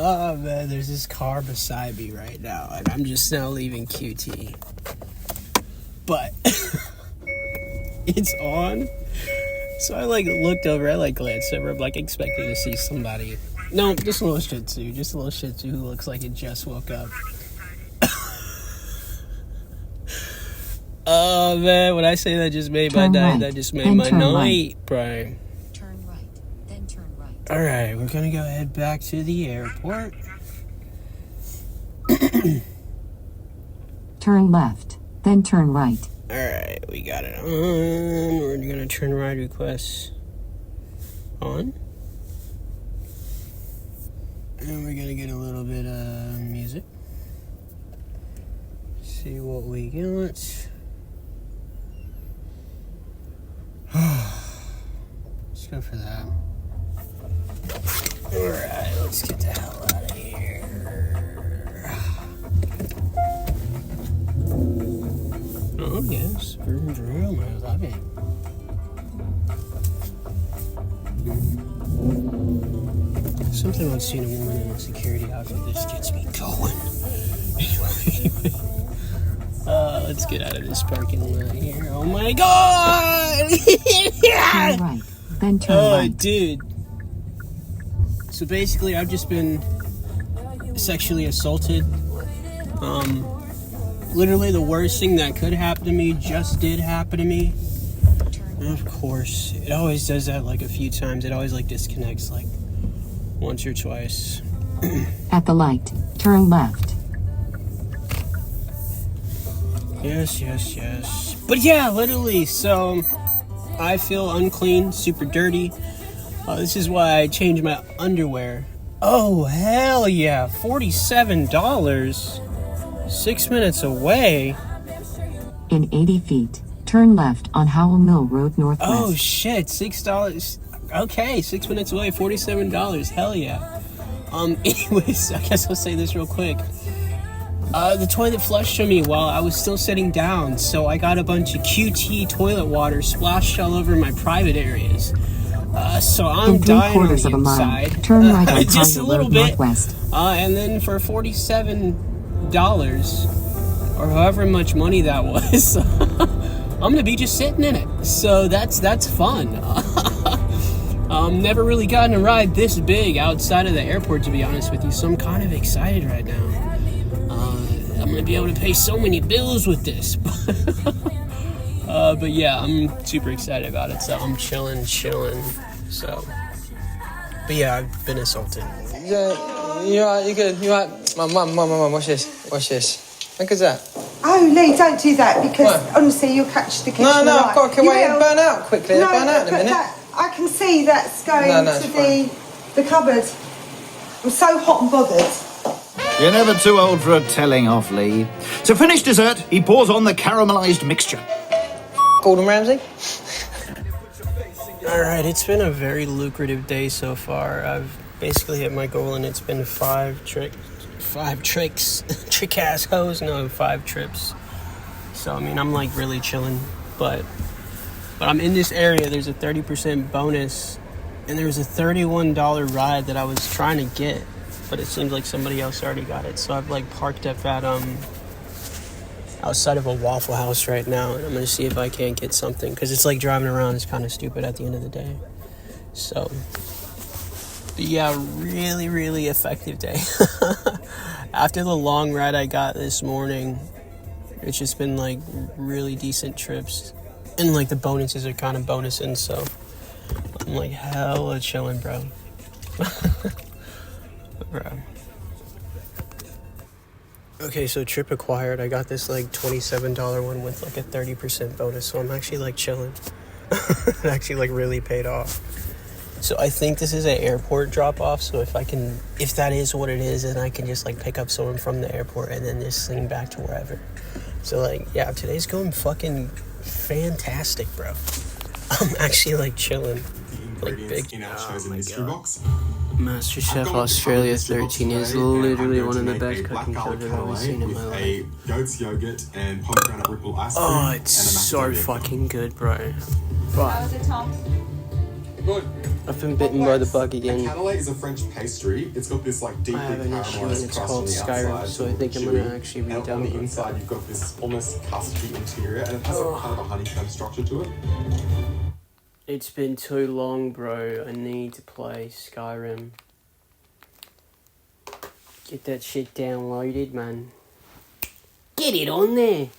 Oh man, there's this car beside me right now, and I'm just now leaving QT. But it's on. So I like looked over, I like glanced over, I'm like expecting to see somebody. No, just a little Shih Tzu who looks like it just woke up. Oh man, when I say that just made my night, that just made my night, bro. Turn right, then turn right. Alright, we're gonna go head back to the airport. Turn left, then turn right. Alright, we got it on. We're gonna turn ride requests on. And we're gonna get a little bit of music. See what we got. Let's go for that. Alright, let's get the hell out of here. Oh, yes. Vroom, vroom. I love it. Something about seeing a woman in a security outfit just gets me going. Anyway. Let's get out of this parking lot here. Oh my god! Turn right, then turn right. Oh, dude. So basically, I've just been sexually assaulted. Literally the worst thing that could happen to me just did happen to me. And of course, it always does that like a few times. It always like disconnects like once or twice. At the light, turn left. Yes. But yeah, literally, so I feel unclean, super dirty. This is why I changed my underwear. Oh, hell yeah. $47. 6 minutes away. In 80 feet, turn left on Howell Mill Road Northwest. Oh, shit. $6. Okay, 6 minutes away, $47. Hell yeah. Anyways, I guess I'll say this real quick. The toilet flushed on me while I was still sitting down, so I got a bunch of QT toilet water splashed all over my private areas. So I'm dying on the inside. Turn right on just a little bit. Northwest. And then for $47, or however much money that was, I'm gonna be just sitting in it. So that's fun. Never really gotten a ride this big outside of the airport, to be honest with you. So I'm kind of excited right now. I'm gonna be able to pay so many bills with this. But yeah, I'm super excited about it. So I'm chilling. So, but yeah, I've been assaulted. Yeah, you're right, you're good. You're right. Mum, watch this. Look at that. Oh, Lee, don't do that because honestly, you'll catch the kitchen. No, I've got to wait and burn out quickly. No, burn out in a minute. I can see that's going to the cupboard. I'm so hot and bothered. You're never too old for a telling off, Lee. To finish dessert, he pours on the caramelized mixture. Gordon Ramsay? Alright, it's been a very lucrative day so far. I've basically hit my goal and it's been 5 trips. 5 trips. So, I mean, I'm like really chilling, but I'm in this area. There's a 30% bonus, and there's a $31 ride that I was trying to get, but it seems like somebody else already got it. So I've like parked up at outside of a Waffle House right now, and I'm gonna see if I can't get something, because it's like driving around is kind of stupid at the end of the day. So, but yeah, really effective day. After the long ride I got this morning, it's just been like really decent trips, and like the bonuses are kind of bonusing, so I'm like hella chilling, bro. Okay, so trip acquired. I got this like $27 one with like a 30% bonus, so I'm actually like chilling. It actually like really paid off. So I think this is an airport drop off, so if that is what it is, then I can just like pick up someone from the airport and then just sling back to wherever. So like, yeah, today's going fucking fantastic, bro. I'm actually like chilling. Like big. Oh my god. MasterChef Australia 13 is literally one of the best cooking shows I've ever seen in my life. Goat's yogurt and pomegranate ripple ice cream. Oh, it's so fucking good, bro. How was it, Tom? Good. I've been bitten by the bug again. Canelé is a French pastry. It's got this like deeply I have an issue and caramelized it's crust called on the Skyrim, outside, so I it's think I'm chewy, gonna actually read and down on the about inside that. you've got this almost custardy interior, and it has a kind of a honeycomb structure to it. It's been too long, bro. I need to play Skyrim. Get that shit downloaded, man. Get it on there.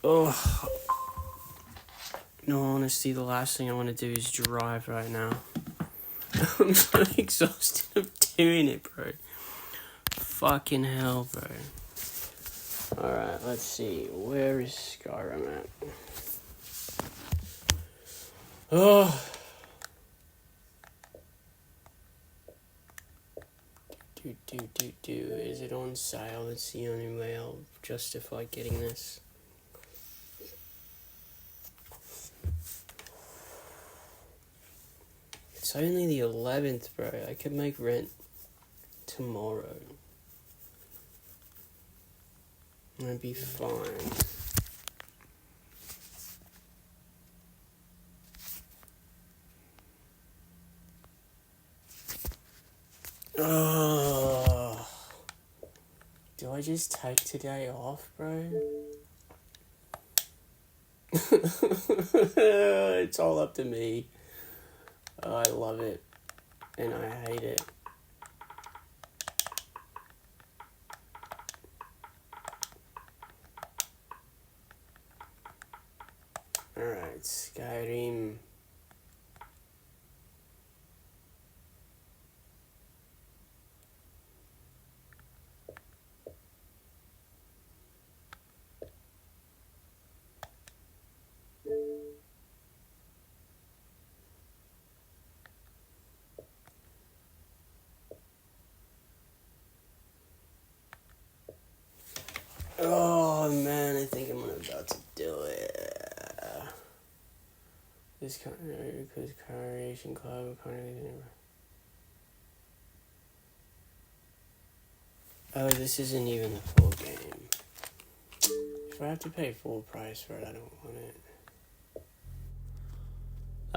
Oh. No honesty, the last thing I want to do is drive right now. I'm so exhausted of doing it, bro. Fucking hell, bro. Alright, let's see. Where is Skyrim at? Oh. Is it on sale? It's the only way I'll justify getting this. It's only the 11th, bro. I could make rent tomorrow. I'd be fine. Oh. Do I just take today off, bro? It's all up to me. Oh, I love it. And I hate it. Alright, Skyrim. Oh man, I think I'm about to do it. This kind of Creation Club. Oh, this isn't even the full game. If I have to pay full price for it, I don't want it.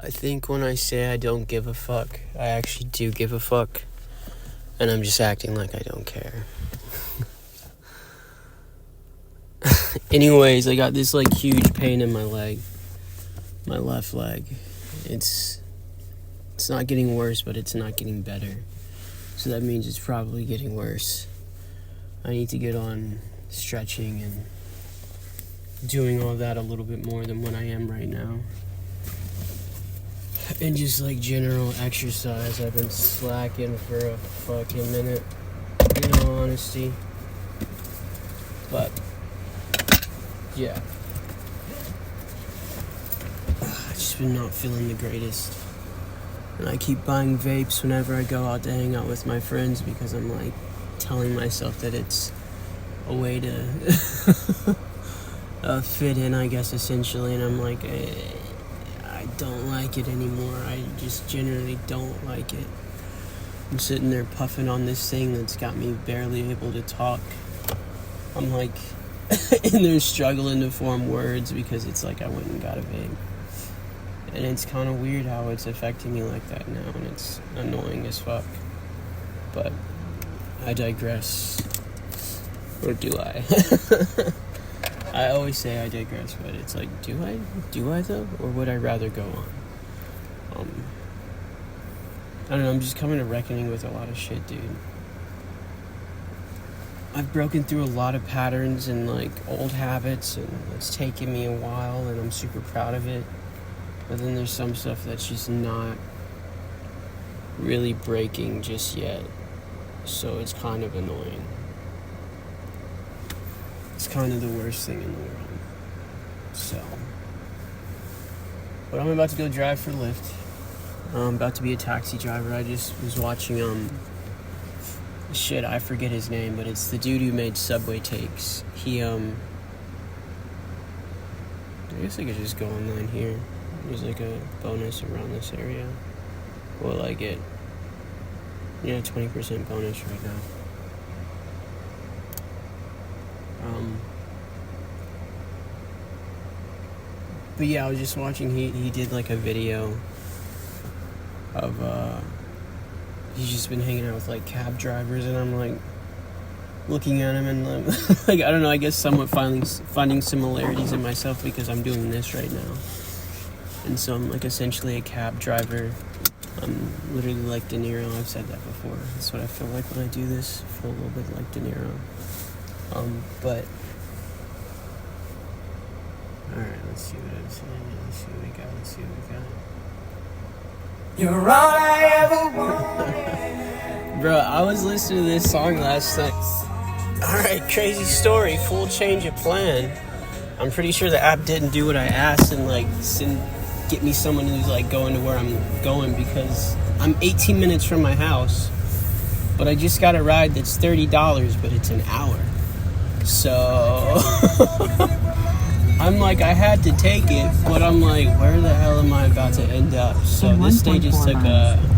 I think when I say I don't give a fuck, I actually do give a fuck. And I'm just acting like I don't care. Anyways, I got this like huge pain in my leg. My left leg. It's not getting worse, but it's not getting better. So that means it's probably getting worse. I need to get on stretching and doing all that a little bit more than what I am right now. And just like general exercise. I've been slacking for a fucking minute, in all honesty. But yeah, I've just been not feeling the greatest. And I keep buying vapes whenever I go out to hang out with my friends because I'm like telling myself that it's a way to fit in, I guess, essentially. And I'm like, I don't like it anymore. I just generally don't like it. I'm sitting there puffing on this thing that's got me barely able to talk. I'm like in there struggling to form words because it's like I went and got a vape. And it's kind of weird how it's affecting me like that now, and it's annoying as fuck. But I digress. Or do I? I always say I digress, but it's like, do I? Do I though? Or would I rather go on? I don't know, I'm just coming to reckoning with a lot of shit, dude. I've broken through a lot of patterns and like old habits, and it's taken me a while, and I'm super proud of it. But then there's some stuff that's just not really breaking just yet. So it's kind of annoying. It's kind of the worst thing in the world. So. But I'm about to go drive for Lyft. I'm about to be a taxi driver. I just was watching, shit, I forget his name, but it's the dude who made Subway Takes. He, I guess I could just go online here. There's like a bonus around this area. Will I get, 20% bonus right now. But yeah, I was just watching, he did like a video of, he's just been hanging out with like cab drivers, and I'm like looking at him and like, I don't know, I guess somewhat finding similarities in myself because I'm doing this right now. And so I'm like essentially a cab driver. I'm literally like De Niro. I've said that before. That's what I feel like when I do this. I feel a little bit like De Niro. But alright, let's see what we got. You're all I ever wanted. Bro, I was listening to this song last night. Alright, crazy story, full change of plan. I'm pretty sure the app didn't do what I asked and like get me someone who's like going to where I'm going, because I'm 18 minutes from my house, but I just got a ride that's $30, but it's an hour. So I'm like, I had to take it, but I'm like, where the hell am I about to end up? So this day just took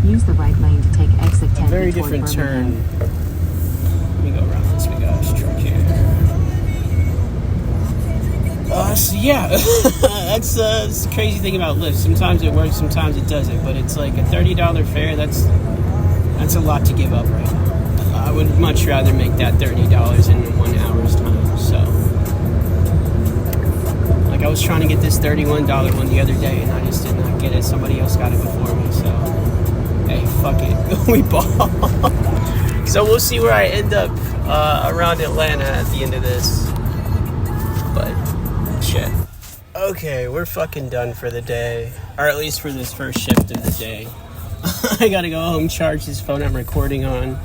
use the right lane to take exit 10 a very different turn. Let me go around this. We got a truck here. So yeah, that's the crazy thing about Lyft. Sometimes it works, sometimes it doesn't. But it's like a $30 fare. That's a lot to give up right now. I would much rather make that $30 in 1 hour's time. So, like, I was trying to get this $31 one the other day, and I just did not get it. Somebody else got it before me. So, hey, fuck it, we bought. So we'll see where I end up around Atlanta at the end of this. But shit. Okay, we're fucking done for the day. Or at least for this first shift of the day. I gotta go home, charge this phone I'm recording on,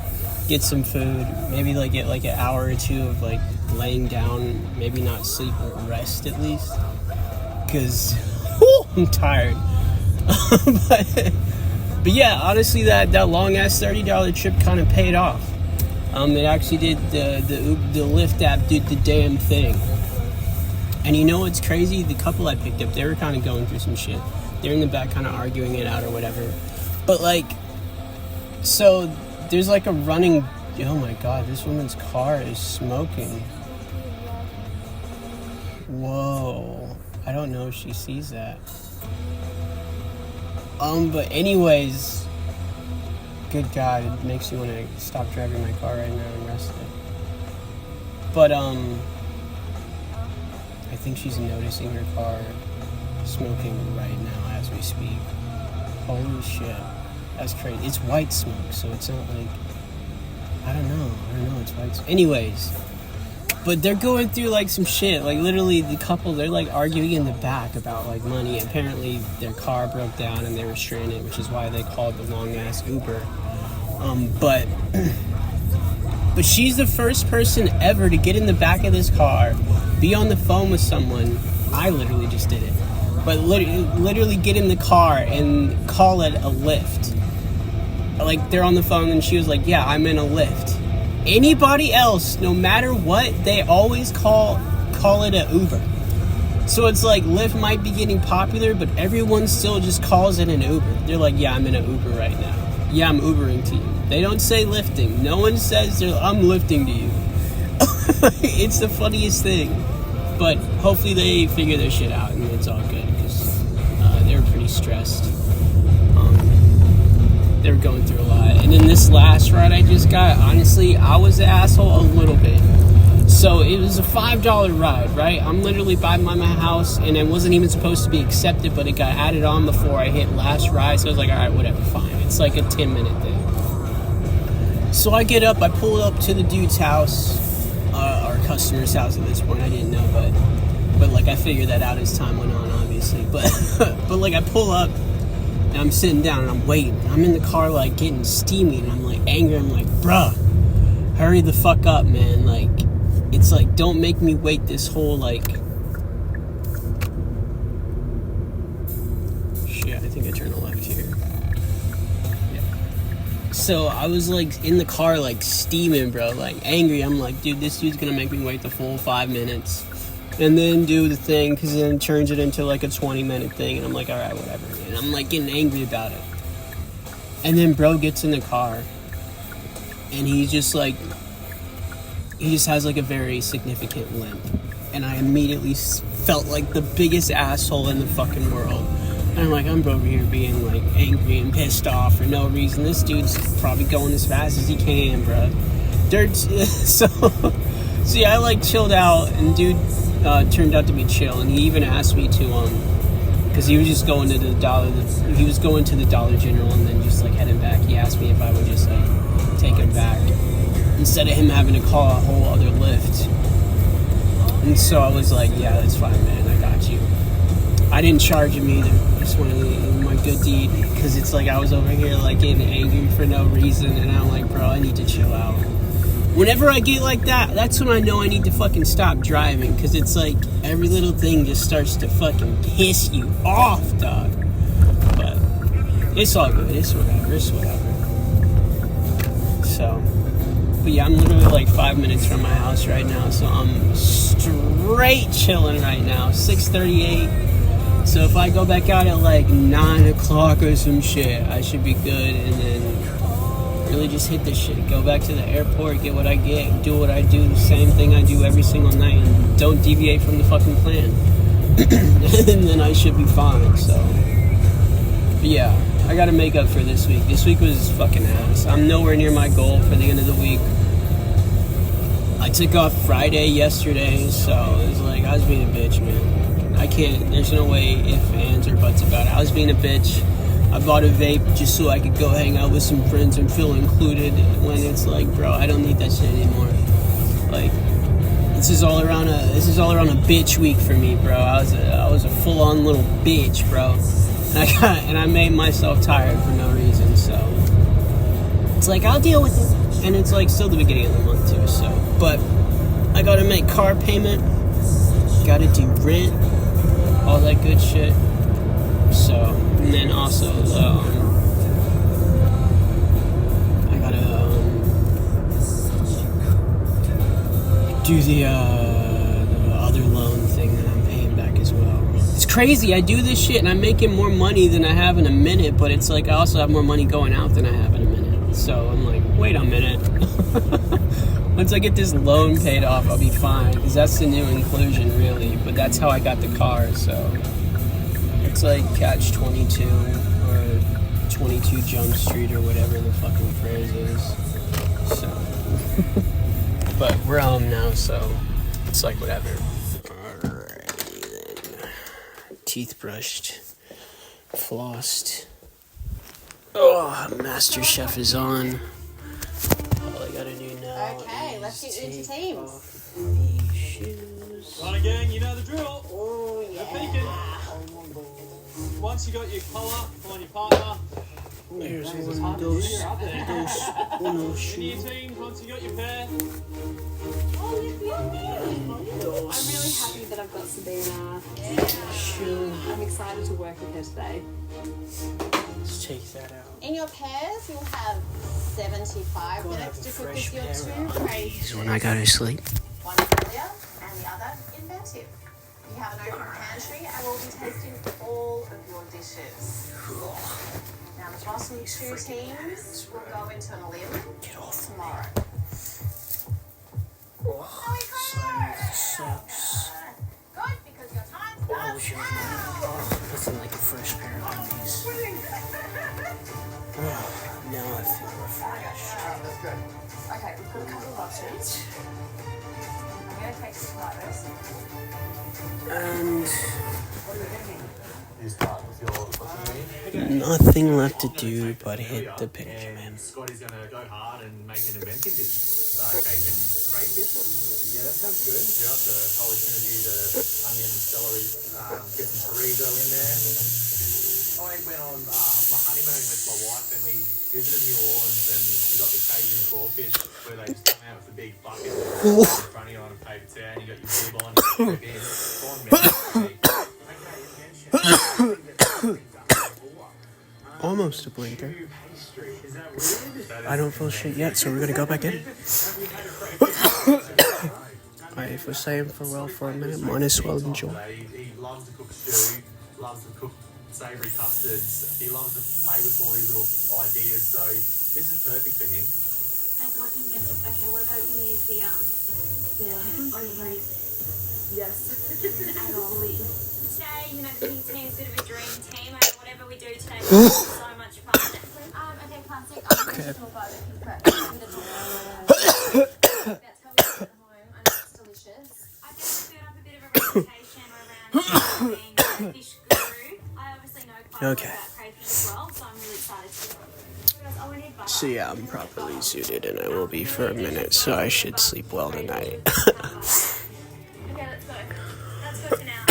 get some food, maybe like get like an hour or two of like laying down, maybe not sleep but rest at least. Cause I'm tired. But yeah, honestly that long ass $30 trip kind of paid off. It actually did the Lyft app did the damn thing. And you know what's crazy? The couple I picked up, they were kind of going through some shit. They're in the back kind of arguing it out or whatever. But like, so there's like a running, oh my god, this woman's car is smoking. Whoa, I don't know if she sees that. But anyways, good god, it makes you want to stop driving my car right now and rest it. But I think she's noticing her car smoking right now as we speak. Holy shit. That's crazy. It's white smoke, so it's not like, I don't know, it's white smoke. Anyways, but they're going through like some shit. Like literally the couple, they're like arguing in the back about like money. Apparently their car broke down and they were stranded, which is why they called the long ass Uber. But she's the first person ever to get in the back of this car, be on the phone with someone. I literally just did it. But literally get in the car and call it a Lyft. Like, they're on the phone and she was like, yeah, I'm in a Lyft. Anybody else, no matter what, they always call it a Uber. So it's like Lyft might be getting popular, but everyone still just calls it an Uber. They're like, yeah, I'm in an Uber right now. Yeah, I'm Ubering to you. They don't say lifting. No one says I'm lifting to you. It's the funniest thing. But hopefully they figure their shit out and it's all good, because they were pretty stressed. They were going through a lot. And then this last ride I just got, honestly, I was the asshole a little bit. So it was a $5 ride, right? I'm literally by my house, and it wasn't even supposed to be accepted, but it got added on before I hit last ride. So I was like, all right, whatever, fine. It's like a 10-minute thing. So I get up, I pull up to the dude's house, our customer's house at this point. I didn't know, but like I figured that out as time went on, obviously. But like I pull up and I'm sitting down and I'm waiting. I'm in the car like getting steamy and I'm like angry. I'm like, bruh, hurry the fuck up, man. Like, it's like, don't make me wait this whole like. Shit, I think I turned left here. So I was like in the car like steaming, bro, like angry. I'm like, dude, this dude's gonna make me wait the full 5 minutes and then do the thing, because then it turns it into like a 20-minute thing. And I'm like, all right, whatever. And I'm like getting angry about it. And then bro gets in the car and he's just like, he just has like a very significant limp. and I immediately felt like the biggest asshole in the fucking world. And I'm like, I'm over here being like angry and pissed off for no reason. This dude's probably going as fast as he can, bro. So yeah, I like chilled out, and dude turned out to be chill, and he even asked me to because he was just going to the Dollar General and then just like heading back. He asked me if I would just like take him back instead of him having to call a whole other lift. And so I was like, yeah, that's fine, man, I got you. I didn't charge him either. I just wanted my good deed, because it's like I was over here like getting angry for no reason, and I'm like, bro, I need to chill out. Whenever I get like that, that's when I know I need to fucking stop driving, because it's like every little thing just starts to fucking piss you off, dog. But it's all good. It's whatever. So, but yeah, I'm literally like 5 minutes from my house right now, so I'm straight chilling right now. 6:38. So if I go back out at like 9 o'clock or some shit, I should be good, and then really just hit this shit. Go back to the airport, get what I get, do what I do, the same thing I do every single night, and don't deviate from the fucking plan. And then I should be fine, so. But yeah, I gotta make up for this week. This week was fucking ass. I'm nowhere near my goal for the end of the week. I took off Friday yesterday, so it was like, I was being a bitch, man. I can't, there's no way if, ands, or buts about it. I was being a bitch. I bought a vape just so I could go hang out with some friends and feel included, when it's like, bro, I don't need that shit anymore. Like, this is all around a bitch week for me, bro. I was a full-on little bitch, bro. And I made myself tired for no reason, so it's like, I'll deal with it. And it's like still the beginning of the month too, so. But I gotta make car payment, gotta do rent, all that good shit. So, and then also I gotta do the other loan thing that I'm paying back as well. It's crazy. I do this shit and I'm making more money than I have in a minute, but it's like I also have more money going out than I have in a minute. So I'm like, wait a minute. Once I get this loan paid off, I'll be fine, because that's the new inclusion, really. But that's how I got the car, so it's like catch 22 or 22 Jump Street or whatever the fucking phrase is. So, but we're home now, so it's like whatever. Alright then. Teeth brushed, flossed. Oh, Master Chef is on. All I gotta do now. Okay, let's get into teams. These shoes. Right, gang, you know the drill. Oh, yeah. We're peeking. Once you got your collar, find your partner. There's It's one hard of to those. figure out there. Uno Into shoe. your teams, once you got your pair. Oh, look at me. I'm really happy that I've got Sabina. Shoe. I'm excited to work with her today. Let's take that out. In your pairs, you'll have 75 Gotta minutes have a to cook fresh with your pair two of crazy. undies when I go to sleep. One familiar and the other inventive. You have an open pantry and we'll be tasting all of your dishes. Now the bottom two teams will go into an limb tomorrow. Sucks. Good, because your time Oh, starts shit. now. Nothing like a fresh pair of undies. Now I feel refreshed. Okay, we've got a couple of options. I'm going to take some photos. And You start with your nothing left to do but hit the Benjamin. Scotty's going to go hard and make an inventive dish. Cajun crayfish. Yeah, that sounds good. Yeah, the holy trinity, the onion, celery, get some chorizo in there. I went on my honeymoon with my wife and we visited New Orleans and we got the Cajun crawfish where they just come out with a big bucket in front of you on a paper towel and you got your bib on and you in. Almost a blinker. I don't feel shit yet, so we're gonna go back in. I was saying farewell for a minute, might as well enjoy. He loves to cook stew, loves to cook savoury custards. He loves to play with all these little ideas, so this is perfect for him. Like what inventive? Okay, what about the olive rice? Yes. At all. Today, you know, the pink team's a bit of a dream team. I know whatever we do today is so much fun. Okay, plastic. I'm going to talk about the pink prep. That's how we do it at home. I know it's delicious. I've just built up a bit of a reputation around being a fish guru. I obviously know quite a lot about crayfish as well, so I'm really excited to do it. So yeah, I'm properly zooted and I will be for a minute, so I should sleep well tonight. Okay, let's go. Let's go for now.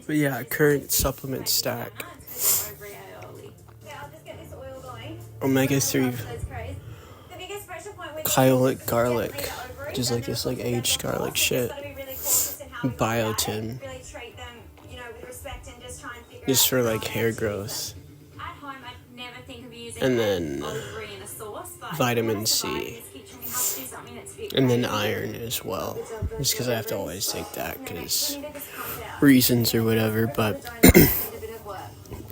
But yeah, current supplement stack. Omega-3 Kyolic garlic, which is like this like aged garlic shit. Biotin, just for like hair growth. And then vitamin C. And then iron as well. Just because I have to always take that because reasons or whatever. But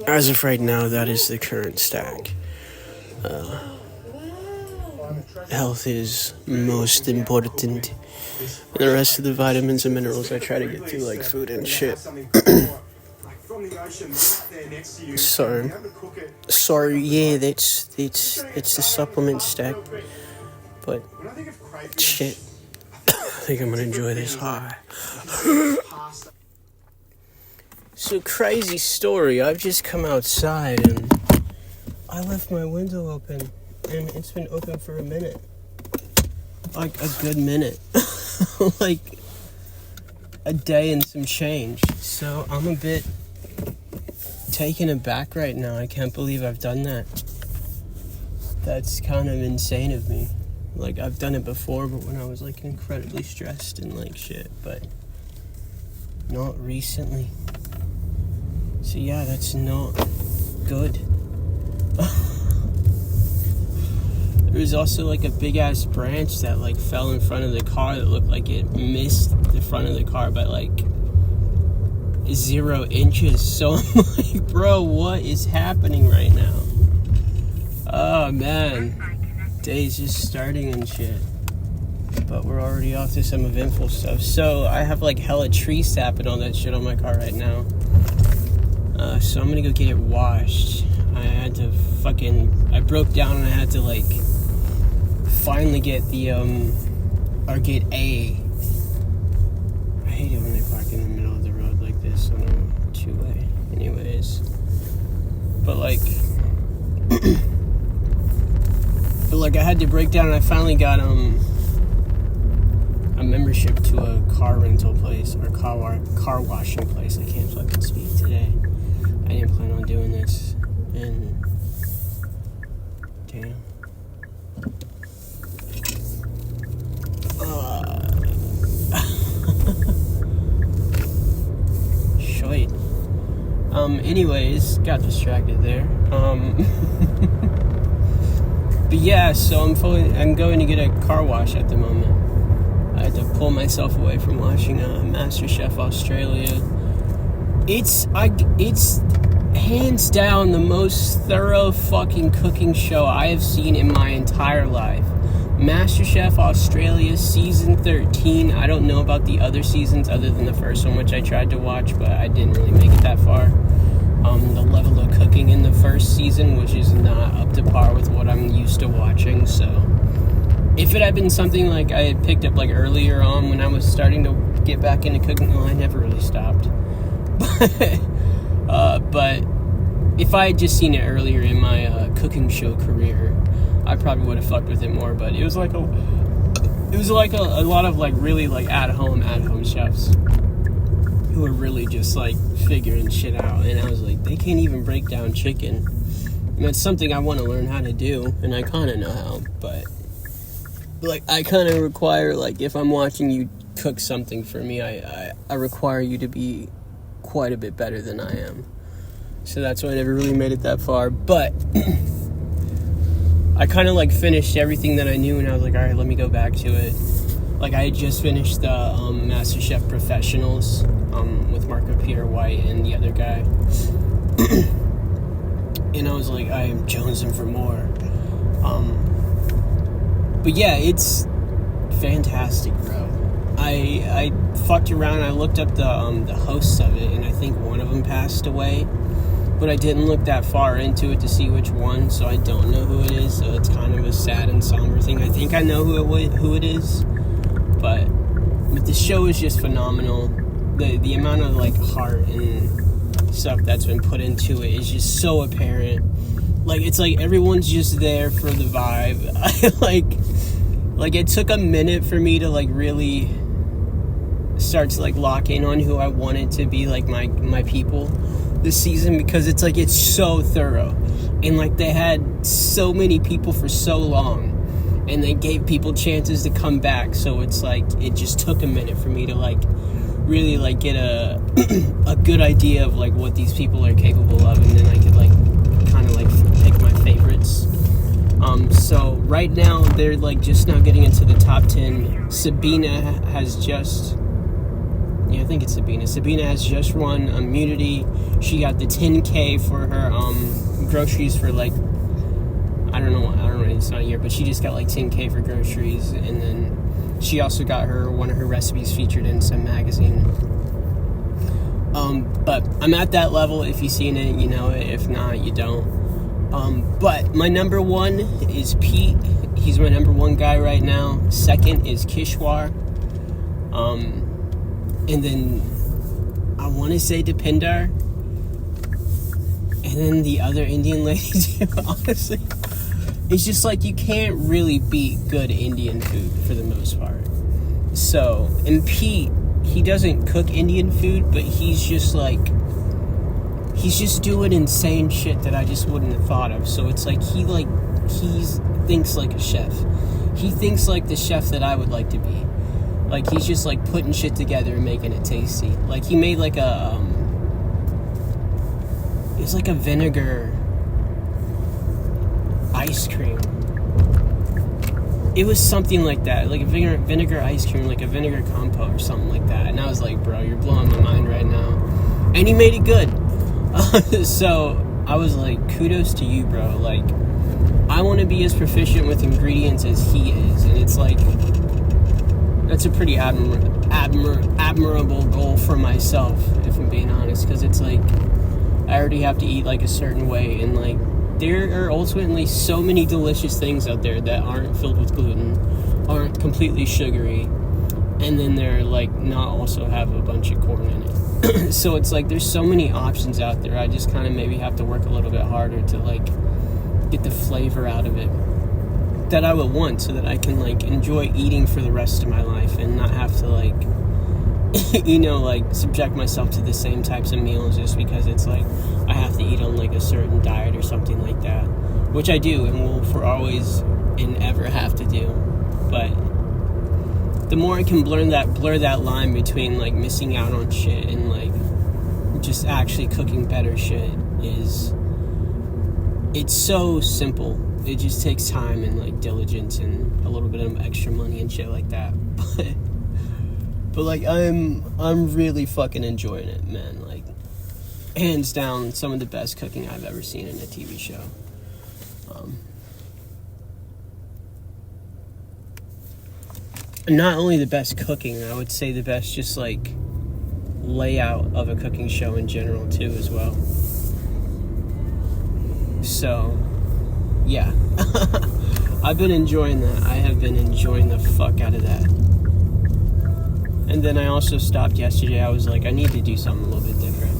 as of right now, that is the current stack. Health is most important. And the rest of the vitamins and minerals I try to get through like food and shit. Sorry, yeah, that's the supplement stack. But shit, I think I'm gonna enjoy this high. So crazy story. I've just come outside and I left my window open, and it's been open for a minute, like a good minute, like a day and some change. So I'm a bit taken aback right now. I can't believe I've done that. That's kind of insane of me. Like, I've done it before, but when I was like incredibly stressed and like shit, but not recently. So yeah, that's not good. There was also like a big ass branch that like fell in front of the car that looked like it missed the front of the car by like 0 inches. So I'm like, bro, what is happening right now? Oh man, day's just starting and shit. But we're already off to some eventful stuff. So I have like hella tree sap and all that shit on my car right now. So I'm gonna go get it washed. I had to I broke down and I had to like finally get the or get I hate it when they park in the middle of the road like this on a two-way. Anyways, but like I had to break down and I finally got a membership to a car rental place or car washing place. I can't fucking speak today. I didn't plan on doing this, and damn. Shite. Anyways, got distracted there. But yeah, so I'm going to get a car wash at the moment. I had to pull myself away from watching MasterChef Australia. It's hands down the most thorough fucking cooking show I have seen in my entire life. MasterChef Australia season 13. I don't know about the other seasons other than the first one, which I tried to watch, but I didn't really make it that far. The level of cooking in the first season, which is not up to par with what I'm used to watching. So if it had been something like I had picked up like earlier on when I was starting to get back into cooking, well, I never really stopped. But if I had just seen it earlier in my cooking show career, I probably would have fucked with it more. But it was like a lot of like really like at home chefs who were really just like figuring shit out. And I was like, they can't even break down chicken. And that's something I want to learn how to do, and I kind of know how. But like I kind of require, like, if I'm watching you cook something for me, I require you to be quite a bit better than I am. So that's why I never really made it that far. But I kind of like finished everything that I knew, and I was like, all right, let me go back to it. Like, I had just finished the MasterChef Professionals with Marco Peter White and the other guy. And I was like, I am jonesing for more. But yeah, it's fantastic, bro. I fucked around. I looked up the hosts of it, and I think one of them passed away. But I didn't look that far into it to see which one, so I don't know who it is. So it's kind of a sad and somber thing. I think I know who it is, but the show is just phenomenal. The amount of like heart and stuff that's been put into it is just so apparent. Like, it's like everyone's just there for the vibe. like it took a minute for me to like really start to like lock in on who I wanted to be like my people this season, because it's like it's so thorough, and like they had so many people for so long, and they gave people chances to come back. So it's like it just took a minute for me to like really like get a good idea of like what these people are capable of, and then I could like kind of like pick my favorites. So right now they're like just now getting into the top 10. Sabina has just, I think it's Sabina. Sabina has just won immunity. She got the 10K for her groceries for like, I don't know, it's not a year, but she just got like 10K for groceries, and then she also got one of her recipes featured in some magazine. But I'm at that level. If you've seen it, you know it. If not, you don't. But my number one is Pete. He's my number one guy right now. Second is Kishwar. And then I want to say Dipindar. And then the other Indian lady too, honestly. It's just like you can't really beat good Indian food for the most part. So, and Pete, he doesn't cook Indian food, but he's just doing insane shit that I just wouldn't have thought of. So it's like he thinks like a chef. He thinks like the chef that I would like to be. Like, he's just like putting shit together and making it tasty. Like, he made like it was like a vinegar ice cream. It was something like that, like a vinegar ice cream, like a vinegar compote or something like that. And I was like, bro, you're blowing my mind right now. And he made it good. So I was like, kudos to you, bro. Like, I want to be as proficient with ingredients as he is, and it's like that's a pretty admirable goal for myself, if I'm being honest, because it's like I already have to eat like a certain way, and like there are ultimately so many delicious things out there that aren't filled with gluten, aren't completely sugary, and then they're like not also have a bunch of corn in it. So it's like there's so many options out there. I just kind of maybe have to work a little bit harder to like get the flavor out of it that I would want, so that I can like enjoy eating for the rest of my life and not have to like like subject myself to the same types of meals just because it's like I have to eat on like a certain diet or something like that, which I do and will for always and ever have to do. But the more I can blur that line between like missing out on shit and like just actually cooking better shit it's so simple. It just takes time and like diligence and a little bit of extra money and shit like that. But like I'm really fucking enjoying it, man. Like, hands down, some of the best cooking I've ever seen in a TV show. Not only the best cooking, I would say the best just like layout of a cooking show in general too as well. So yeah. I've been enjoying that. I have been enjoying the fuck out of that. And then I also stopped yesterday. I was like, I need to do something a little bit different.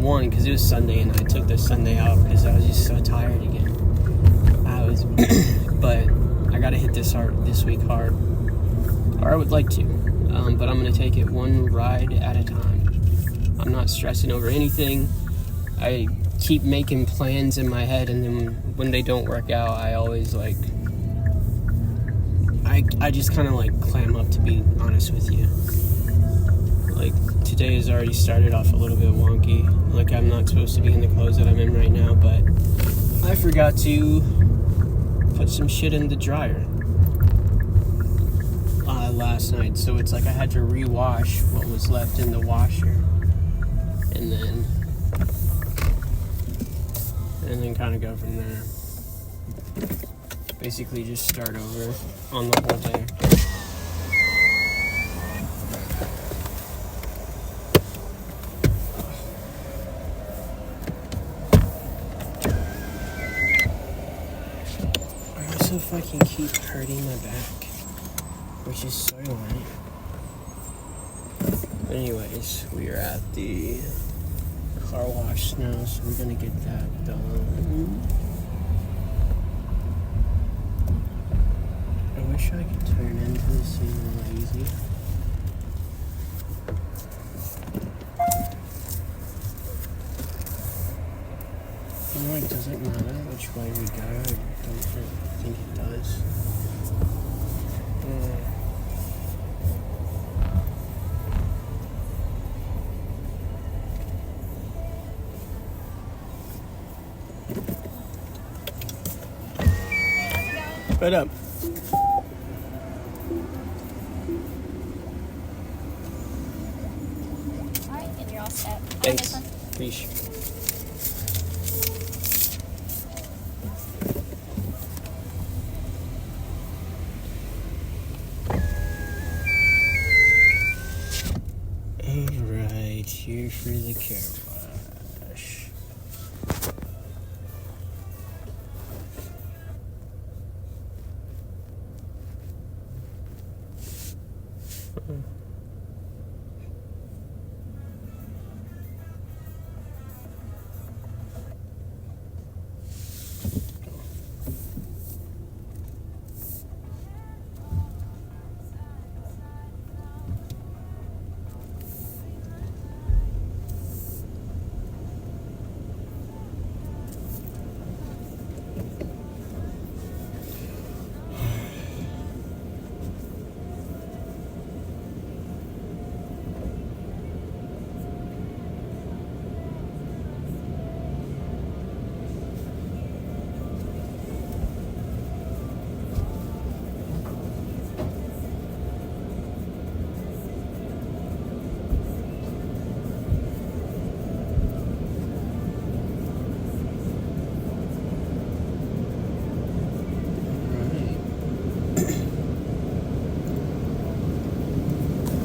One, because it was Sunday and I took the Sunday out because I was just so tired again. But I gotta hit this week hard. Or I would like to. But I'm gonna take it one ride at a time. I'm not stressing over anything. I keep making plans in my head, and then when they don't work out, I always like I just kind of like clam up, to be honest with you. Like, today has already started off a little bit wonky. Like, I'm not supposed to be in the clothes that I'm in right now, but I forgot to put some shit in the dryer last night, so it's like I had to rewash what was left in the washer, and then kind of go from there. Basically just start over on the whole day. also fucking keep hurting my back, which is so annoying. Anyways, we are at the car wash now, so we're gonna get that done. I wish I could turn into this thing lazy. You know, it doesn't matter which way we go. I don't think it does. What up? Alright, and you're all set. Thanks. Peace. Alright, here for the car wash.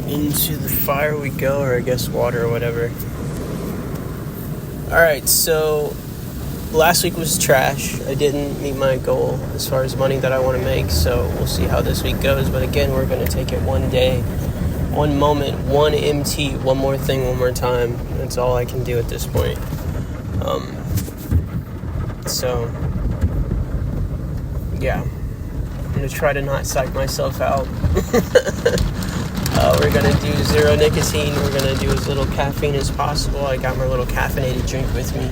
Into the fire we go, or I guess water or whatever. Alright, so last week was trash. I didn't meet my goal as far as money that I want to make, so we'll see how this week goes. But again, we're going to take it one day, one moment, one MT, one more thing, one more time. That's all I can do at this point. So, yeah. I'm going to try to not psych myself out. We're going to do zero nicotine. We're going to do as little caffeine as possible. I got my little caffeinated drink with me.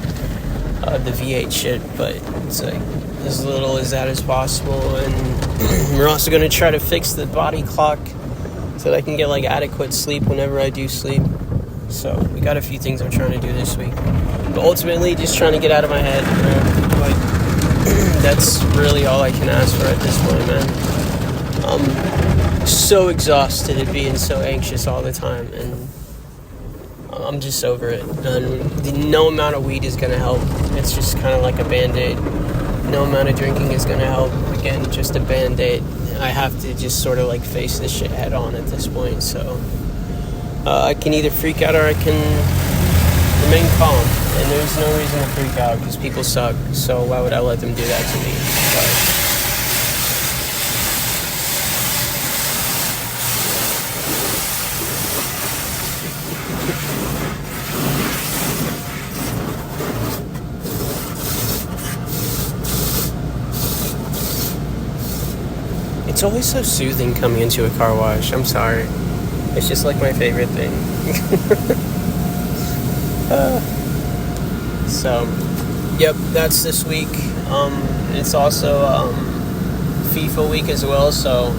The V8 shit, but it's like as little as that as possible. And we're also going to try to fix the body clock so that I can get like adequate sleep whenever I do sleep. So we got a few things I'm trying to do this week. But ultimately, just trying to get out of my head. Like, that's really all I can ask for at this point, man. I'm so exhausted at being so anxious all the time, and I'm just over it. And no amount of weed is going to help. It's just kind of like a Band-Aid. No amount of drinking is going to help. Again, just a Band-Aid. I have to just sort of like face this shit head on at this point. So I can either freak out or I can remain calm. And there's no reason to freak out because people suck. So why would I let them do that to me? But it's always so soothing coming into a car wash. I'm sorry. It's just like my favorite thing. So, yep, that's this week. It's also FIFA week as well, so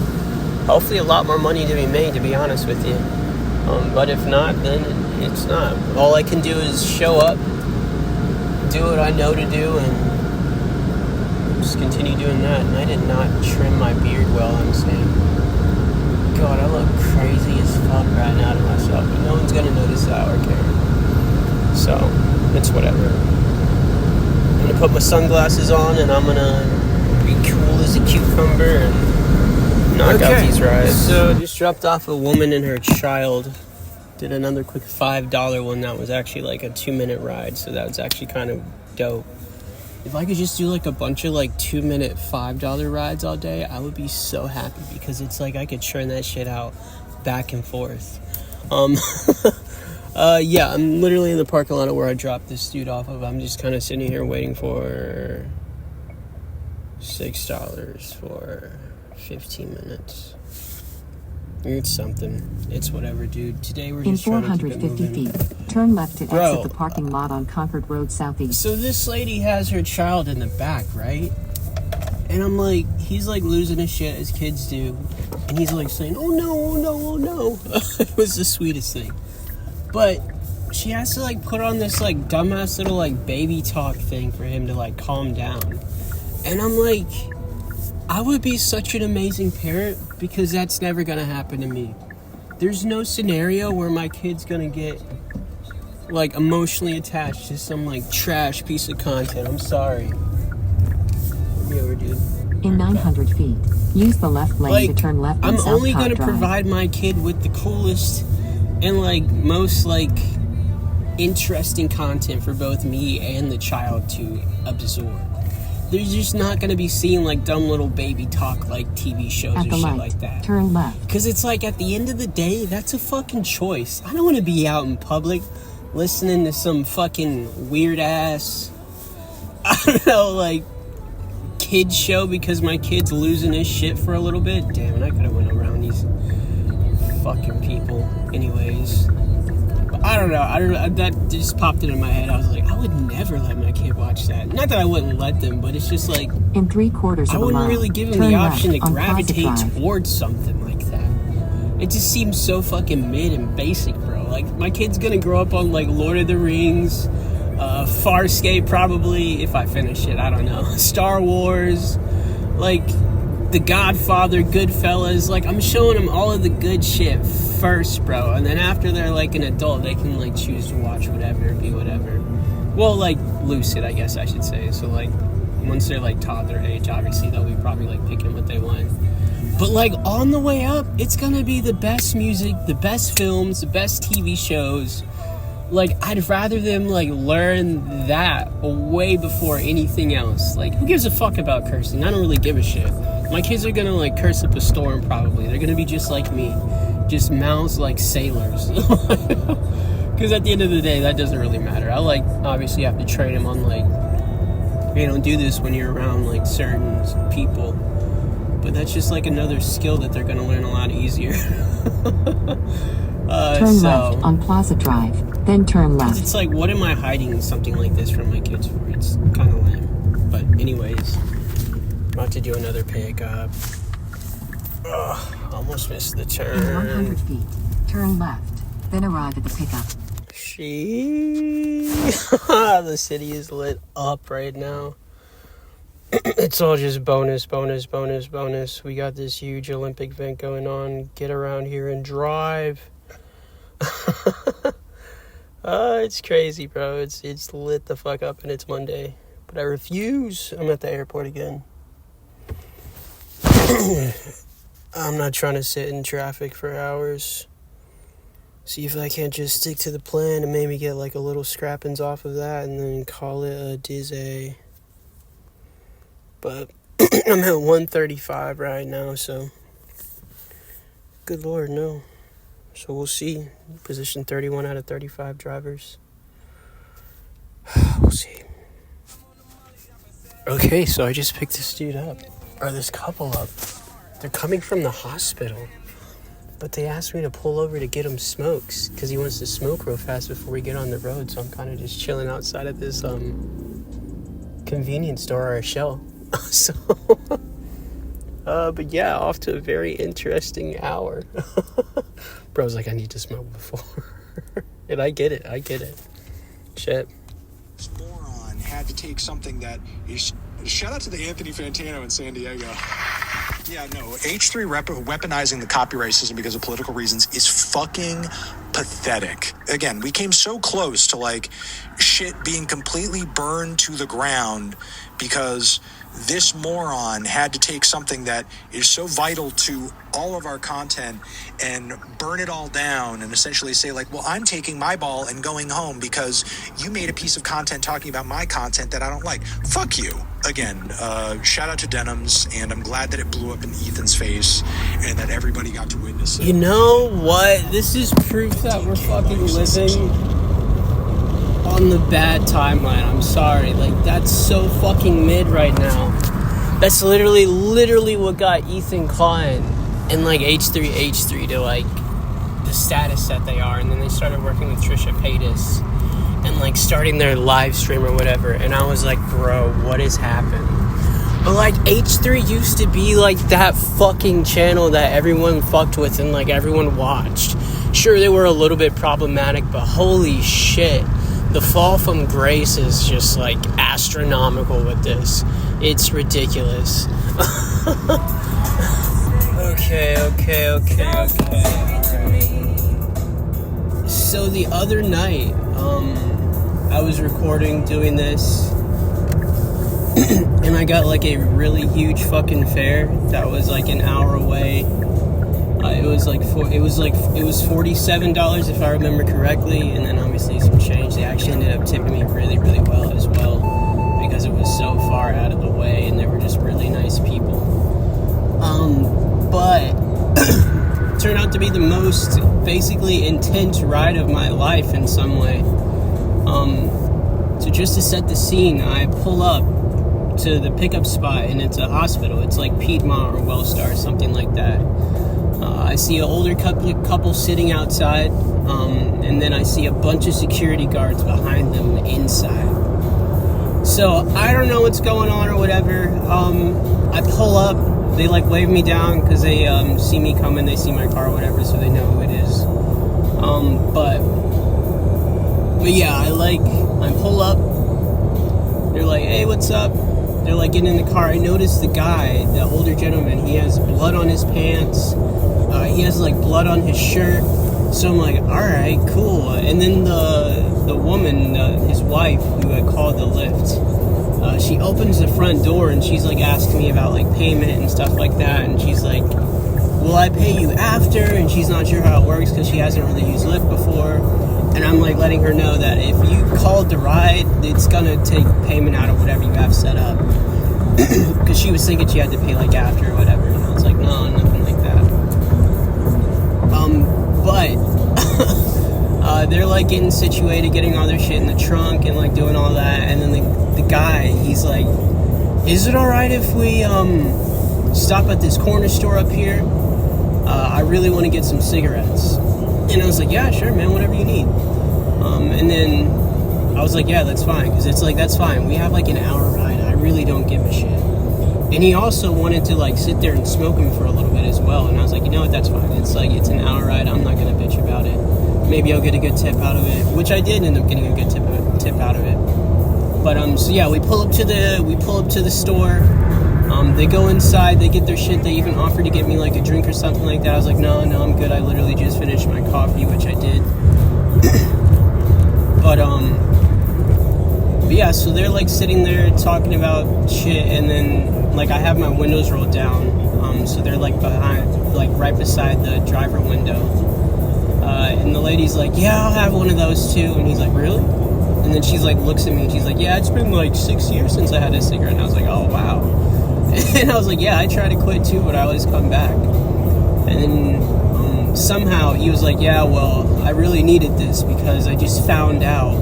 hopefully a lot more money to be made, to be honest with you. But if not, then it's not. All I can do is show up, do what I know to do, and just continue doing that. And I did not trim my beard well, I'm saying. God, I look crazy as fuck right now to myself, but no one's gonna notice that or care. So, it's whatever. I'm gonna put my sunglasses on and I'm gonna be cool as a cucumber and knock out these rides. So, just dropped off a woman and her child. Did another quick $5 one that was actually like a 2-minute ride, so that was actually kind of dope. If I could just do like a bunch of like 2-minute $5 rides all day, I would be so happy, because it's like I could churn that shit out back and forth. Yeah, I'm literally in the parking lot where I dropped this dude off of. I'm just kind of sitting here waiting for $6 for 15 minutes. It's something. It's whatever, dude. Today we're In just trying to keep it 450 moving. feet, turn left to Bro. exit the parking lot on Concord Road Southeast. So this lady has her child in the back, right? And I'm like, he's like losing his shit as kids do. And he's like saying, oh no, oh no, oh no. It was the sweetest thing. But she has to like put on this like dumbass little like baby talk thing for him to like calm down. And I'm like, I would be such an amazing parent, because that's never gonna happen to me. There's no scenario where my kid's gonna get like emotionally attached to some like trash piece of content. I'm sorry. Let me over, dude. In 900 feet, use the left lane to turn left on I'm South only Cott gonna Drive. provide my kid with the coolest and like most like interesting content for both me and the child to absorb. They're just not gonna be seeing like dumb little baby talk like TV shows At or the shit light, like that. turn left. Because it's like at the end of the day, that's a fucking choice. I don't want to be out in public listening to some fucking weird ass, I don't know, like kids show because my kid's losing his shit for a little bit. Damn it, I could have went around these fucking people. Anyways, but I don't know. That just popped into my head. I was like, I would never let my kid watch that. Not that I wouldn't let them, but it's just like, In 3/4 of I a wouldn't mile, really give him turn the left option to on Plaza gravitate Drive. towards something like that. It just seems so fucking mid and basic, bro. Like, my kid's gonna grow up on, like, Lord of the Rings, Farscape probably, if I finish it, I don't know. Star Wars, like, The Godfather, Goodfellas. Like, I'm showing them all of the good shit first, bro. And then after they're, like, an adult, they can, like, choose to watch whatever, be whatever. Well, like, lucid, I guess I should say. So, like, once they're, like, toddler age, obviously, they'll be probably, like, picking what they want. But, like, on the way up, it's gonna be the best music, the best films, the best TV shows. Like, I'd rather them, like, learn that way before anything else. Like, who gives a fuck about cursing? I don't really give a shit. My kids are gonna, like, curse up a storm, probably. They're gonna be just like me. Just mouths like sailors. Because at the end of the day, that doesn't really matter. I, like, obviously have to train them on, like, you don't do this when you're around, like, certain people. But that's just, like, another skill that they're gonna learn a lot easier. Turn left on Plaza Drive, then turn left. It's like, what am I hiding something like this from my kids for? It's kind of lame. But anyways, about to do another pickup. Ugh, almost missed the In turn. 100 feet, turn left, then arrive at the pickup. The city is lit up right now. It's all just bonus. We got this huge Olympic event going on. Get around here and drive. It's crazy, bro. It's lit the fuck up, and it's Monday. But I refuse. I'm at the airport again. I'm not trying to sit in traffic for hours. See if I can't just stick to the plan and maybe get like a little scrappings off of that and then call it a Dizzy. But I'm at 135 right now, so good Lord, no. So we'll see. Position 31 out of 35 drivers. We'll see. Okay, so I just picked this dude up. Or this couple up. They're coming from the hospital. But they asked me to pull over to get him smokes. Because he wants to smoke real fast before we get on the road. So I'm kind of just chilling outside of this convenience store or a Shell. So... but yeah, off to a very interesting hour. Bro's like, I need to smoke before. And I get it. Shit. Moron had to take something that is... Shout out to the Anthony Fantano in San Diego. Yeah, no, H3 weaponizing the copyright system because of political reasons is fucking pathetic. Again, we came so close to, like, shit being completely burned to the ground because this moron had to take something that is so vital to all of our content and burn it all down and essentially say like, well, I'm taking my ball and going home because you made a piece of content talking about my content that I don't like. Fuck you. Again, shout out to Denims, and I'm glad that it blew up in Ethan's face and that everybody got to witness it. You know what? This is proof that we're fucking living on the bad timeline. I'm sorry. Like, that's so fucking mid right now. That's literally what got Ethan Klein and like H3 to like the status that they are. And then they started working with Trisha Paytas and like starting their live stream or whatever. And I was like, bro, what has happened? But like H3 used to be like that fucking channel that everyone fucked with and like everyone watched. Sure, they were a little bit problematic, but holy shit. The fall from grace is just like astronomical with this. It's ridiculous. Okay. So the other night, I was recording, doing this, and I got like a really huge fucking fare that was like an hour away. It was $47 if I remember correctly, and then obviously some change. They actually ended up tipping me really, really well as well because it was so far out of the way, and they were just really nice people. But it turned out to be the most basically intense ride of my life in some way. So just to set the scene, I pull up to the pickup spot, and it's a hospital. It's like Piedmont or Wellstar, something like that. I see an older couple sitting outside, and then I see a bunch of security guards behind them inside. So I don't know what's going on or whatever. I pull up, they like wave me down because they see me coming, they see my car or whatever, so they know who it is. But yeah, I pull up, they're like, hey, what's up? They're like getting in the car. I noticed the guy, the older gentleman, he has blood on his pants. He has like blood on his shirt. So I'm like, all right, cool. And then the woman, his wife, who had called the Lyft, she opens the front door and she's like asking me about like payment and stuff like that. And she's like, will I pay you after? And she's not sure how it works because she hasn't really used Lyft before. And I'm like letting her know that if you called the ride, it's gonna take payment out of whatever you have set up. Because she was thinking she had to pay like after or whatever. And I was like, no, nothing like that. But they're like getting situated, getting all their shit in the trunk and like doing all that. And then the guy, he's like, is it all right if we stop at this corner store up here? I really want to get some cigarettes. And I was like, yeah, sure, man, whatever you need. And then I was like, yeah, that's fine. Because it's like, that's fine. We have like an hour ride. I really don't give a shit. And he also wanted to like sit there and smoke him for a little bit as well. And I was like, you know what, that's fine. It's like, it's an hour ride. I'm not going to bitch about it. Maybe I'll get a good tip out of it. Which I did end up getting a good tip out of it. But so yeah, we pull up to the store. They go inside, they get their shit. They even offered to get me like a drink or something like that. I was like, no, I'm good. I literally just finished my coffee, which I did. But yeah, so they're like sitting there talking about shit, and then like I have my windows rolled down. So they're like behind, like right beside the driver window. And the lady's like, yeah, I'll have one of those too. And he's like, really? And then she's like, looks at me and she's like, yeah, it's been like 6 years since I had a cigarette. And I was like, oh, wow. And I was like, yeah, I try to quit too, but I always come back. And then somehow he was like, yeah, well, I really needed this because I just found out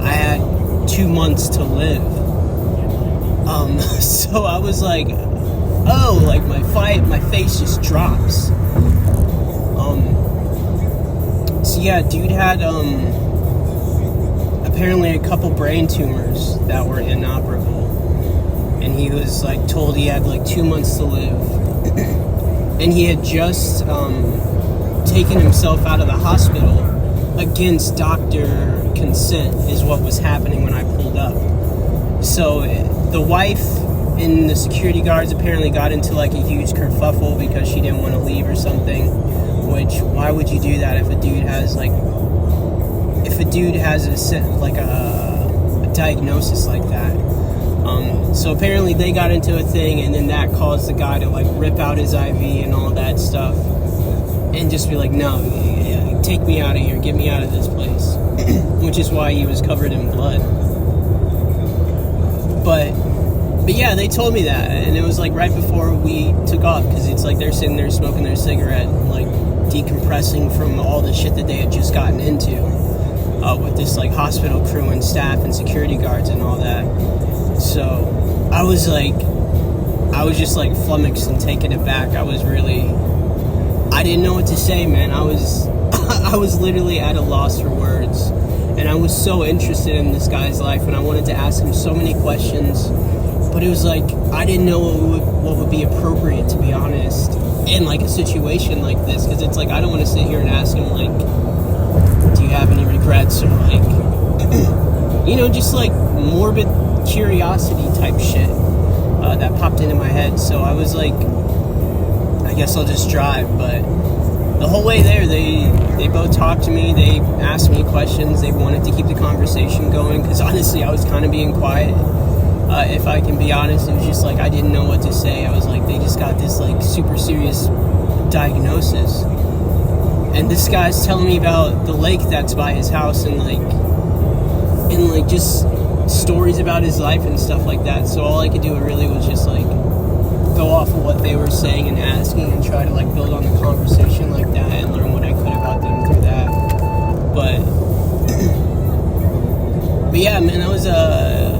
I had 2 months to live. So I was like, oh, like my face just drops. So yeah, dude had apparently a couple brain tumors that were inoperable. And he was like told he had like 2 months to live. And he had just taken himself out of the hospital against doctor consent is what was happening when I pulled up. So the wife and the security guards apparently got into like a huge kerfuffle because she didn't want to leave or something. Which, why would you do that if a dude has a diagnosis like that? So apparently they got into a thing, and then that caused the guy to like rip out his IV and all that stuff, and just be like, no, take me out of here, get me out of this place. Which is why he was covered in blood. But yeah, they told me that, and it was like right before we took off, because it's like they're sitting there smoking their cigarette, like decompressing from all the shit that they had just gotten into with this like hospital crew and staff and security guards and all that. So I was just like flummoxed and taken aback. I didn't know what to say, man. I was literally at a loss for words, and I was so interested in this guy's life, and I wanted to ask him so many questions, but it was like I didn't know what would be appropriate, to be honest, in like a situation like this, because it's like I don't want to sit here and ask him like, do you have any regrets, or like just like morbid curiosity type shit that popped into my head. So I was like, I guess I'll just drive. But the whole way there, they both talked to me, they asked me questions, they wanted to keep the conversation going, because honestly I was kind of being quiet, if I can be honest. It was just like I didn't know what to say. I was like, they just got this like super serious diagnosis, and this guy's telling me about the lake that's by his house, and just stories about his life and stuff like that. So all I could do really was just like go off of what they were saying and asking, and try to like build on the conversation like that and learn what I could about them through that. But yeah, man, that was a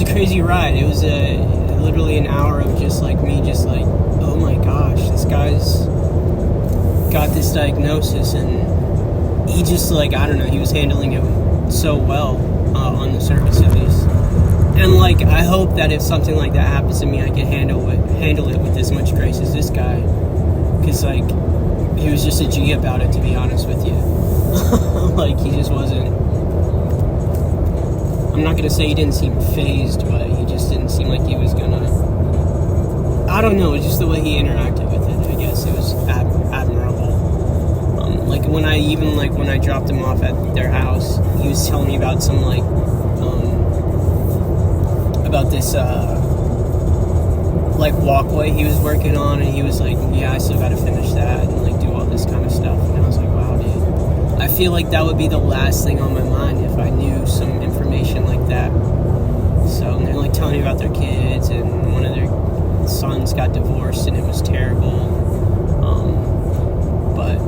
crazy ride. It was literally an hour of just like me just like, oh my gosh, this guy's got this diagnosis, and he just like, I don't know, he was handling it so well, on the surface at least. And like, I hope that if something like that happens to me, I can handle it with as much grace as this guy, because like, he was just a G about it, to be honest with you. Like, he just wasn't, I'm not gonna say he didn't seem phased, but he just didn't seem like he was gonna, I don't know, just the way he interacted with it, I guess it was admirable. Like when I dropped him off at their house, he was telling me about some like about this like walkway he was working on, and he was like, yeah, I still gotta finish that and like do all this kind of stuff. And I was like, wow, dude, I feel like that would be the last thing on my mind if I knew some information like that. So, and they're like telling me about their kids, and one of their sons got divorced, and it was terrible. But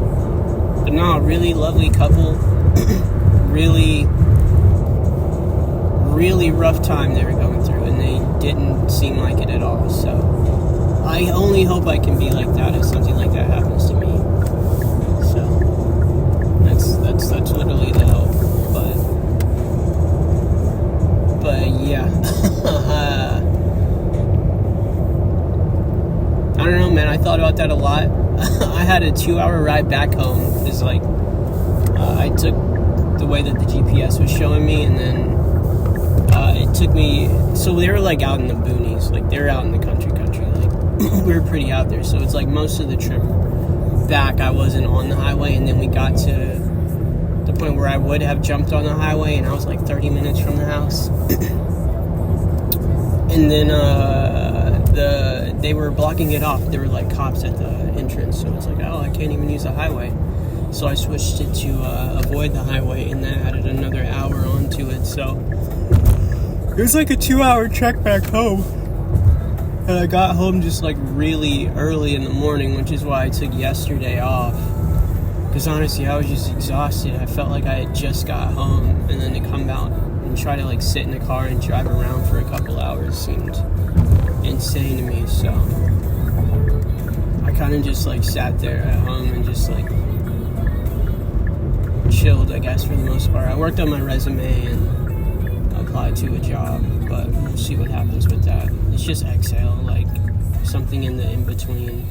no, really lovely couple. Really rough time they were going through, and they didn't seem like it at all. So I only hope I can be like that if something like that happens to me. So that's literally the hope. But yeah. I don't know, man. I thought about that a lot. I had a 2-hour ride back home, because like I took the way that the GPS was showing me, and then it took me, so they were like out in the boonies, like they're out in the country, like we were pretty out there. So it's like most of the trip back I wasn't on the highway, and then we got to the point where I would have jumped on the highway, and I was like 30 minutes from the house. And then they were blocking it off. There were like cops at the entrance, so it's like, oh, I can't even use the highway. So I switched it to avoid the highway, and that added another hour onto it. So it was like a 2-hour trek back home. And I got home just like really early in the morning, which is why I took yesterday off. Because honestly, I was just exhausted. I felt like I had just got home, and then to come out and try to like sit in the car and drive around for a couple hours seemed insane to me. So I kind of just like sat there at home and just like chilled, I guess, for the most part. I worked on my resume and applied to a job, but we'll see what happens with that. It's just exhale, like something in the in-between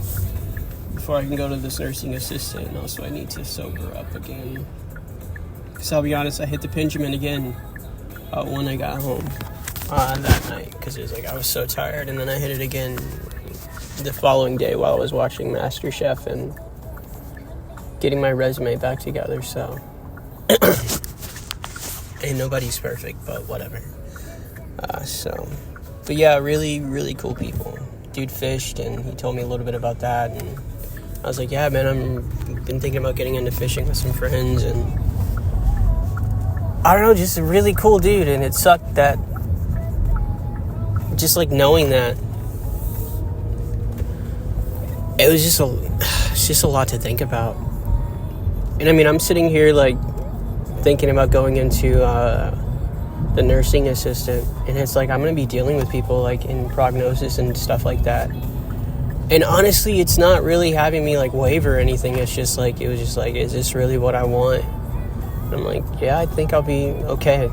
before I can go to this nursing assistant, and also I need to sober up again. Because I'll be honest, I hit the Benjamin again when I got home that night, because it was like I was so tired, and then I hit it again the following day while I was watching MasterChef and getting my resume back together. So ain't nobody's perfect, but whatever. So, but yeah, really, really cool people. Dude fished, and he told me a little bit about that, and I was like, yeah, man, I've been thinking about getting into fishing with some friends, and I don't know, just a really cool dude. And it sucked that, just like knowing that, it was just a lot to think about. And I mean, I'm sitting here like thinking about going into the nursing assistant, and it's like I'm gonna be dealing with people like in prognosis and stuff like that. And honestly, it's not really having me like waver or anything. It's just like, it was just like, is this really what I want? And I'm like, yeah, I think I'll be okay.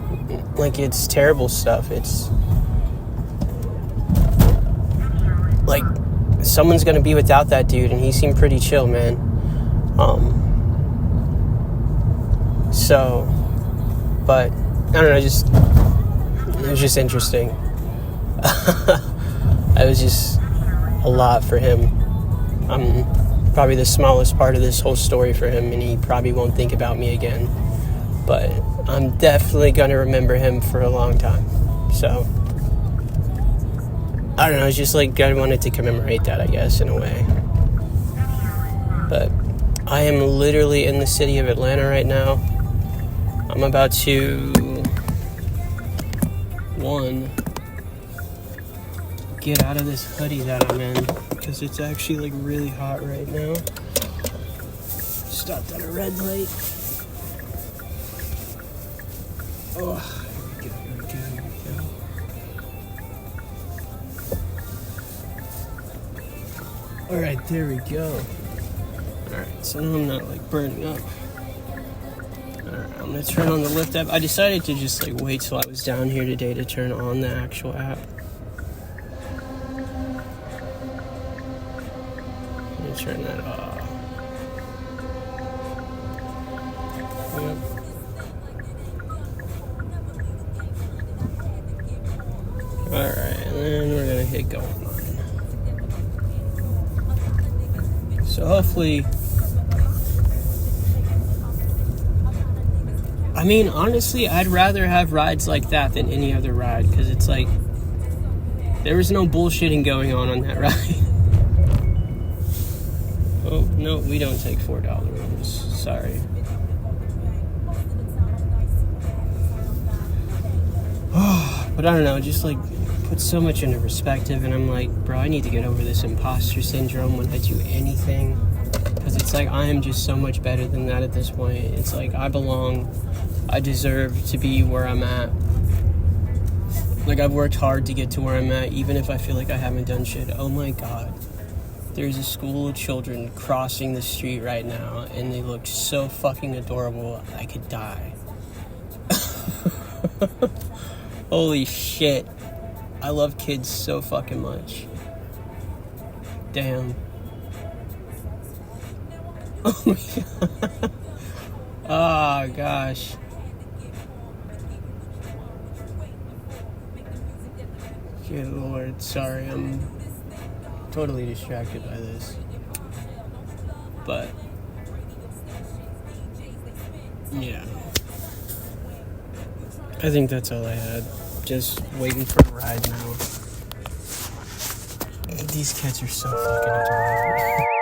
Like, it's terrible stuff. It's like someone's gonna be without that dude, and he seemed pretty chill, man. So, but I don't know, just it was just interesting. It was just a lot for him. I'm probably the smallest part of this whole story for him, and he probably won't think about me again. But I'm definitely gonna remember him for a long time. So I don't know, it's just like I wanted to commemorate that, I guess, in a way. But I am literally in the city of Atlanta right now. I'm about to get out of this hoodie that I'm in, because it's actually like really hot right now. Stopped at a red light. Oh, here we go. Alright, there we go. Alright, so now I'm not like burning up. Alright, I'm gonna turn on the Lyft app. I decided to just like wait till I was down here today to turn on the actual app. Let me turn that off. Yep. Alright, and then we're gonna hit go online. So hopefully, I mean, honestly, I'd rather have rides like that than any other ride, because it's like, there was no bullshitting going on that ride. Oh, no, we don't take $4 rooms. Sorry. But I don't know, just like put so much into perspective, and I'm like, bro, I need to get over this imposter syndrome when I do anything, because it's like I am just so much better than that at this point. It's like I belong, I deserve to be where I'm at. Like, I've worked hard to get to where I'm at, even if I feel like I haven't done shit. Oh my god, there's a school of children crossing the street right now, and they look so fucking adorable, I could die. Holy shit. I love kids so fucking much. Damn. Oh my god. Oh gosh. Good lord, sorry, I'm totally distracted by this. But yeah, I think that's all I had. Just waiting for a ride now. These kids are so fucking adorable.